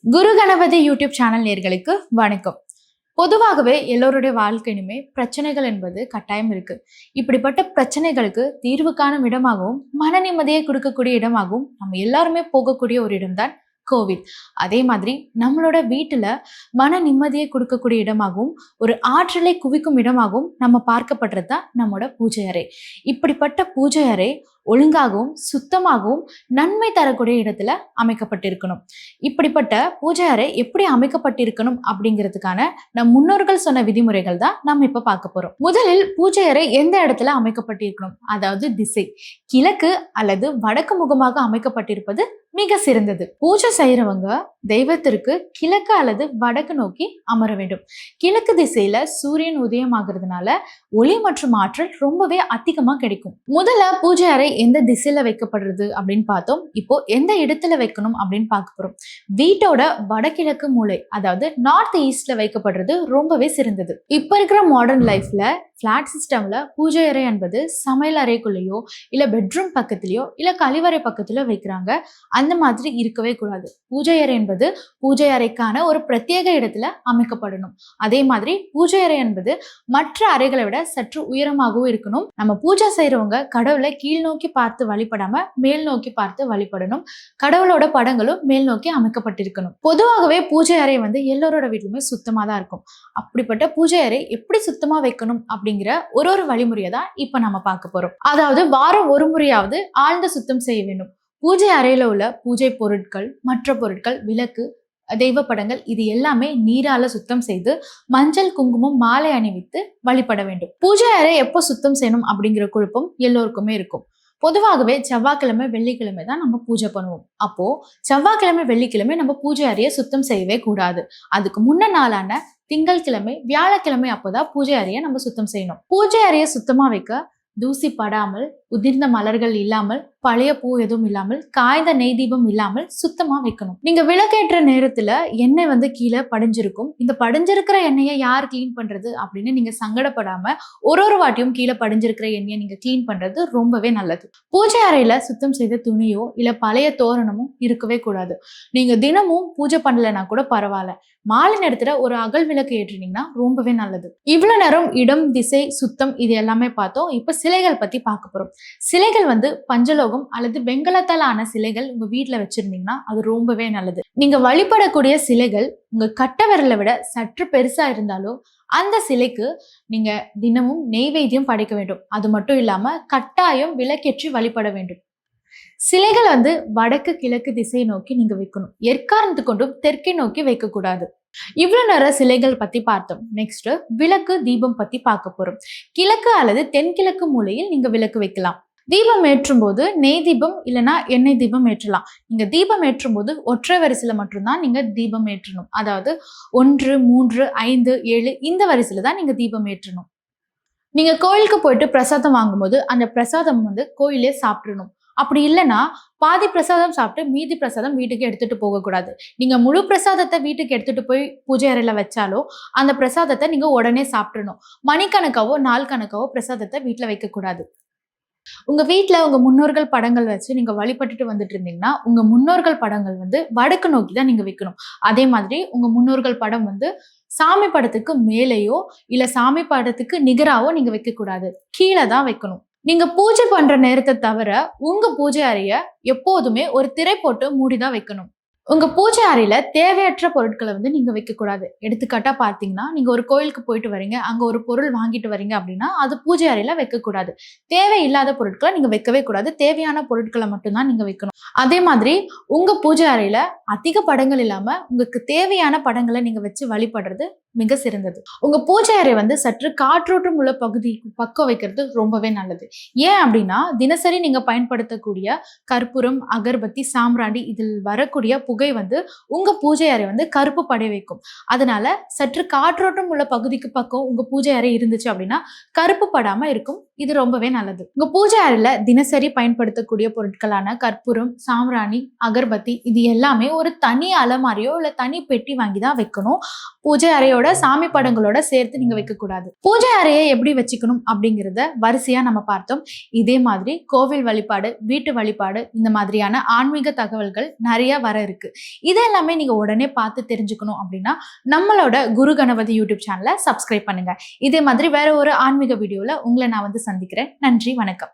குரு Ganapathi YouTube channel நேர்களுக்கு வணக்கம். பொதுவாகவே எல்லோருடைய வாழ்க்கையிலுமே பிரச்சனைகள் என்பது கட்டாயம் இருக்கு. இப்படிப்பட்ட பிரச்சனைகளுக்கு தீர்வு காணும் இடமாகவும் மன நிம்மதியை கொடுக்கக்கூடிய இடமாகவும் நம்ம எல்லாருமே போகக்கூடிய ஒரு இடம்தான் கோவில். அதே மாதிரி நம்மளோட வீட்டுல மன நிம்மதியை கொடுக்கக்கூடிய இடமாகவும் ஒரு ஆற்றலை குவிக்கும் இடமாகவும் நம்ம பார்க்கப்படுறது தான் நம்மளோட பூஜை அறை. இப்படிப்பட்ட பூஜை அறை ஒழுங்காகவும் சுத்தமாகவும் நன்மை தரக்கூடிய இடத்துல அமைக்கப்பட்டிருக்கணும். இப்படிப்பட்ட பூஜை அறை எப்படி அமைக்கப்பட்டிருக்கணும் அப்படிங்கிறதுக்கான நம் முன்னோர்கள் சொன்ன விதிமுறைகள் தான் நம்ம இப்ப பார்க்க போறோம். முதலில் பூஜை அறை எந்த இடத்துல அமைக்கப்பட்டிருக்கணும், அதாவது திசை கிழக்கு அல்லது வடக்கு முகமாக அமைக்கப்பட்டிருப்பது மிக சிறந்தது. பூஜை செய்யறவங்க தெய்வத்திற்கு கிழக்கு அல்லது வடக்கு நோக்கி அமர வேண்டும். கிழக்கு திசையில சூரியன் உதயம் ஆகுறதுனால ஒளி மற்றும் ஆற்றல் ரொம்பவே அதிகமா கிடைக்கும். முதல்ல பூஜை அறை எந்த திசையில வைக்கப்படுறது அப்படின்னு பார்த்தோம். இப்போ எந்த இடத்துல வைக்கணும் அப்படின்னு பார்க்க போறோம். வீட்டோட வடகிழக்கு மூலை, அதாவது நார்த் ஈஸ்ட்ல வைக்கப்படுறது ரொம்பவே சிறந்தது. இப்ப இருக்கிற மாடர்ன் லைஃப்ல பிளாட் சிஸ்டம்ல பூஜை அறை என்பது சமையல் அறைக்குள்ளேயோ இல்ல பெட்ரூம் பக்கத்திலயோ இல்ல கழிவறை பக்கத்திலயோ வைக்கிறாங்க. அந்த மாதிரி இருக்கவே கூடாது. பூஜை அறை என்பது பூஜை அறைக்கான ஒரு பிரத்யேக இடத்துல அமைக்கப்படணும். அதே மாதிரி பூஜை அறை என்பது மற்ற அறைகளை விட சற்று உயரமாகவும் இருக்கணும். நம்ம பூஜை செய்யறவங்க கடவுளை கீழ் நோக்கி பார்த்து வழிபடாம மேல் நோக்கி பார்த்து வழிபடணும். கடவுளோட படங்களும் மேல் நோக்கி அமைக்கப்பட்டிருக்கணும். பொதுவாகவே பூஜை அறை எல்லாரோட வீட்லயுமே சுத்தமா தான் இருக்கும். அப்படிப்பட்ட பூஜை அறை எப்படி சுத்தமா வைக்கணும் அப்படிங்கிற ஒரு வழிமுறையை தான் இப்ப நம்ம பார்க்க போறோம். அதாவது வாரம் ஒரு முறையாவது ஆழ்ந்த சுத்தம் செய்ய வேண்டும். பூஜை அறையில உள்ள பூஜை பொருட்கள், மற்ற பொருட்கள், விளக்கு, தெய்வ படங்கள் இது எல்லாமே நீரால சுத்தம் செய்து மஞ்சள் குங்குமம் மாலை அணிவித்து வழிபட வேண்டும். பூஜை அறை எப்போ சுத்தம் செய்யணும் அப்படிங்கிற குழப்பம் எல்லோருக்குமே இருக்கும். பொதுவாகவே செவ்வாய்க்கிழமை வெள்ளிக்கிழமை தான் நம்ம பூஜை பண்ணுவோம். அப்போ செவ்வாய்க்கிழமை வெள்ளிக்கிழமை நம்ம பூஜை அறையை சுத்தம் செய்யவே கூடாது. அதுக்கு முன்ன நாளான திங்கட்கிழமை வியாழக்கிழமை அப்போதான் பூஜை அறையை நம்ம சுத்தம் செய்யணும். பூஜை அறையை சுத்தமா வைக்க தூசி படாமல், உதிர்ந்த மலர்கள் இல்லாமல், பழைய பூ எதுவும் இல்லாமல், காய்ந்த நெய் தீபம் இல்லாமல் சுத்தமா வைக்கணும். நீங்க விளக்கேற்ற நேரத்துல எண்ணெய் கீழே படிஞ்சிருக்கும். இந்த படிஞ்சிருக்கிற எண்ணெயை யார் கிளீன் பண்றது அப்படின்னு நீங்க சங்கடப்படாம ஒரு வாட்டியும் கீழே படிஞ்சிருக்கிற எண்ணெயை நீங்க கிளீன் பண்றது ரொம்பவே நல்லது. பூஜை அறையில சுத்தம் செய்த துணியோ இல்ல பழைய தோரணமும் இருக்கவே கூடாது. நீங்க தினமும் பூஜை பண்ணலன்னா கூட பரவாயில்ல, மாலை நேரத்துல ஒரு அகல் விளக்கு ஏற்றினீங்கன்னா ரொம்பவே நல்லது. இவ்வளவு நேரம் இடம், திசை, சுத்தம் இது எல்லாமே பார்த்தோம். இப்ப சிலைகள் பத்தி பார்க்க போறோம். சிலைகள் பஞ்சலோகம் அல்லது வெங்கலத்தால் ஆன சிலைகள் உங்க வீட்டுல வச்சிருந்தீங்கன்னா அது ரொம்பவே நல்லது. நீங்க வழிபடக்கூடிய சிலைகள் உங்க கட்ட விரலை விட சற்று பெருசா இருந்தாலும் அந்த சிலைக்கு நீங்க தினமும் நெய்வேத்தியம் படைக்க வேண்டும். அது மட்டும் இல்லாம கட்டாயம் விளக்கேற்றி வழிபட வேண்டும். சிலைகள் வடக்கு கிழக்கு திசையை நோக்கி நீங்க வைக்கணும். எக்காரணத்து கொண்டும் தெற்கை நோக்கி வைக்க கூடாது. இவ்வளவு நேரம் சிலைகள் பத்தி பார்த்தோம். நெக்ஸ்ட் விளக்கு தீபம் பத்தி பார்க்க போறோம். கிழக்கு அல்லது தென்கிழக்கு மூலையில் நீங்க விளக்கு வைக்கலாம். தீபம் ஏற்றும் போது நெய் தீபம் இல்லைன்னா எண்ணெய் தீபம் ஏற்றலாம். நீங்க தீபம் ஏற்றும் போது ஒற்றை வரிசையில மட்டும்தான் நீங்க தீபம் ஏற்றணும். அதாவது 1, 3, 5, 7 இந்த வரிசையில தான் நீங்க தீபம் ஏற்றணும். நீங்க கோயிலுக்கு போயிட்டு பிரசாதம் வாங்கும்போது அந்த பிரசாதம் கோயிலே சாப்பிடணும். அப்படி இல்லைன்னா பாதி பிரசாதம் சாப்பிட்டு மீதி பிரசாதம் வீட்டுக்கு எடுத்துட்டு போக கூடாது. நீங்க முழு பிரசாதத்தை வீட்டுக்கு எடுத்துட்டு போய் பூஜை அறையில வச்சாலோ அந்த பிரசாதத்தை நீங்க உடனே சாப்பிடணும். மணிக்கணக்காவோ நாள் கணக்காவோ பிரசாதத்தை வீட்டுல வைக்க கூடாது. உங்க வீட்டுல உங்க முன்னோர்கள் படங்கள் வச்சு நீங்க வழிபட்டுட்டு வந்துட்டு இருந்தீங்கன்னா உங்க முன்னோர்கள் படங்கள் வடக்கு நோக்கி தான் நீங்க வைக்கணும். அதே மாதிரி உங்க முன்னோர்கள் படம் சாமி படத்துக்கு மேலேயோ இல்ல சாமி படத்துக்கு நிகராவோ நீங்க வைக்க கூடாது, கீழே தான் வைக்கணும். நீங்க பூஜை பண்ற நேரத்தை தவிர உங்க பூஜை அறைய எப்போதுமே ஒரு திரை போட்டு மூடிதான் வைக்கணும். உங்க பூஜை அறையில தேவையற்ற பொருட்களை நீங்க வைக்க கூடாது. எடுத்துக்காட்டா பாத்தீங்கன்னா நீங்க ஒரு கோயிலுக்கு போயிட்டு வரீங்க, அங்க ஒரு பொருள் வாங்கிட்டு வரீங்க அப்படின்னா அது பூஜை அறையில வைக்க கூடாது. தேவையில்லாத பொருட்களை நீங்க வைக்கவே கூடாது. தேவையான பொருட்களை மட்டும்தான் நீங்க வைக்கணும். அதே மாதிரி உங்க பூஜை அறையில அதிக படங்கள் இல்லாம உங்களுக்கு தேவையான படங்களை நீங்க வச்சு வழிபடுறது மிக சிறந்தது. உங்க பூஜை அறை சற்று காற்றோட்டம் உள்ள பகுதி பக்கம் வைக்கிறது ரொம்பவே நல்லது. ஏன் அப்படின்னா தினசரி நீங்க பயன்படுத்தக்கூடிய கற்பூரம், அகர்பத்தி, சாம்பிராணி இதில் வரக்கூடிய புகை உங்க பூஜை அறை கருப்பு படை வைக்கும். அதனால சற்று காற்றோட்டம் உள்ள பகுதிக்கு பக்கம் உங்க பூஜை அறை இருந்துச்சு அப்படின்னா கருப்பு படாம இருக்கும். இது ரொம்பவே நல்லது. உங்க பூஜை அறையில தினசரி பயன்படுத்தக்கூடிய பொருட்களான கற்பூரம், சாம்பிராணி, அகர்பத்தி இது எல்லாமே ஒரு தனி அலமாரியோ இல்ல தனி பெட்டி வாங்கி தான் வைக்கணும். பூஜை அறையோட ஃபோட்டோவோட சாமி படங்களோட சேர்த்து நீங்க வைக்கக்கூடாது. பூஜை அறையை எப்படி வச்சுக்கணும் அப்படிங்கிறத வரிசையா நம்ம பார்த்தோம். இதே மாதிரி கோவில் வழிபாடு, வீட்டு வழிபாடு, இந்த மாதிரியான ஆன்மீக தகவல்கள் நிறைய வர இருக்கு. இதெல்லாமே நீங்க உடனே பார்த்து தெரிஞ்சுக்கணும் அப்படின்னா நம்மளோட குரு கணபதி யூடியூப் சேனலை சப்ஸ்கிரைப் பண்ணுங்க. இதே மாதிரி வேற ஒரு ஆன்மீக வீடியோல உங்களை நான் சந்திக்கிறேன். நன்றி, வணக்கம்.